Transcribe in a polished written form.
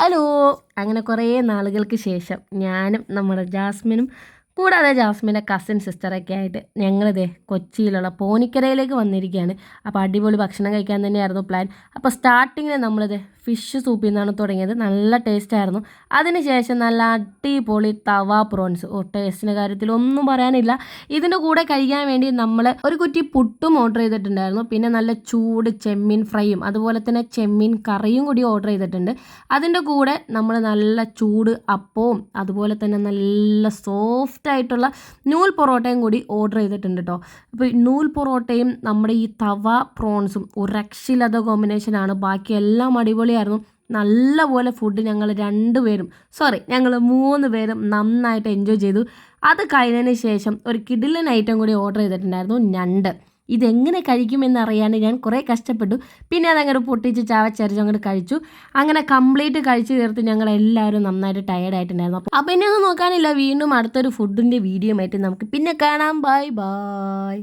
Hello. അങ്ങനെ കുറേ നാളുകൾക്ക് ശേഷം ഞാനും നമ്മുടെ ജാസ്മിനും കൂടാതെ ജാസ്മിൻ്റെ കസിൻ സിസ്റ്ററൊക്കെ ആയിട്ട് ഞങ്ങളിതേ കൊച്ചിയിലുള്ള പോനിക്കരയിലേക്ക് വന്നിരിക്കുകയാണ്. അപ്പോൾ അടിപൊളി ഭക്ഷണം കഴിക്കാൻ തന്നെയായിരുന്നു പ്ലാൻ. അപ്പോൾ സ്റ്റാർട്ടിങ്ങിൽ നമ്മളിത് ഫിഷ് സൂപ്പിൽ നിന്നാണ് തുടങ്ങിയത്. നല്ല ടേസ്റ്റായിരുന്നു. അതിനുശേഷം നല്ല അടിപൊളി തവ പ്രോൺസ്. ടേസ്റ്റിൻ്റെ കാര്യത്തിൽ ഒന്നും പറയാനില്ല. ഇതിൻ്റെ കൂടെ കഴിക്കാൻ വേണ്ടി നമ്മൾ ഒരു കുറ്റി പുട്ടും ഓർഡർ ചെയ്തിട്ടുണ്ടായിരുന്നു. പിന്നെ നല്ല ചൂട് ചെമ്മീൻ ഫ്രൈയും അതുപോലെ തന്നെ ചെമ്മീൻ കറിയും കൂടി ഓർഡർ ചെയ്തിട്ടുണ്ട്. അതിൻ്റെ കൂടെ നമ്മൾ നല്ല ചൂട് അപ്പവും അതുപോലെ തന്നെ നല്ല സോഫ്റ്റ് ആയിട്ടുള്ള നൂൽ പൊറോട്ടയും കൂടി ഓർഡർ ചെയ്തിട്ടുണ്ട് കേട്ടോ. അപ്പോൾ നൂൽ പൊറോട്ടയും നമ്മുടെ ഈ തവ പ്രോൺസും ഒരു രക്ഷയില്ലാത്ത കോമ്പിനേഷനാണ്. ബാക്കി എല്ലാം അടിപൊളിയായിരുന്നു. നല്ലപോലെ ഫുഡ് ഞങ്ങൾ 3 പേരും നന്നായിട്ട് എൻജോയ് ചെയ്തു. അത് കഴിഞ്ഞതിന് ശേഷം ഒരു കിടിലൻ ഐറ്റം കൂടി ഓർഡർ ചെയ്തിട്ടുണ്ടായിരുന്നു, ഞണ്ട്. ഇതെങ്ങനെ കഴിക്കുമെന്നറിയാൻ ഞാൻ കുറേ കഷ്ടപ്പെട്ടു. പിന്നെ അതങ്ങനെ പൊട്ടിച്ച് ചവച്ചരച്ച് അങ്ങോട്ട് കഴിച്ചു. അങ്ങനെ കംപ്ലീറ്റ് കഴിച്ച് തീർത്ത് ഞങ്ങൾ എല്ലാവരും നന്നായിട്ട് ടയേർഡായിട്ടുണ്ടായിരുന്നു. അപ്പോൾ ഇനി ഒന്നും നോക്കാനില്ല, വീണ്ടും അടുത്തൊരു ഫുഡിൻ്റെ വീഡിയോ ആയിട്ട് നമുക്ക് പിന്നെ കാണാം. Bye bye.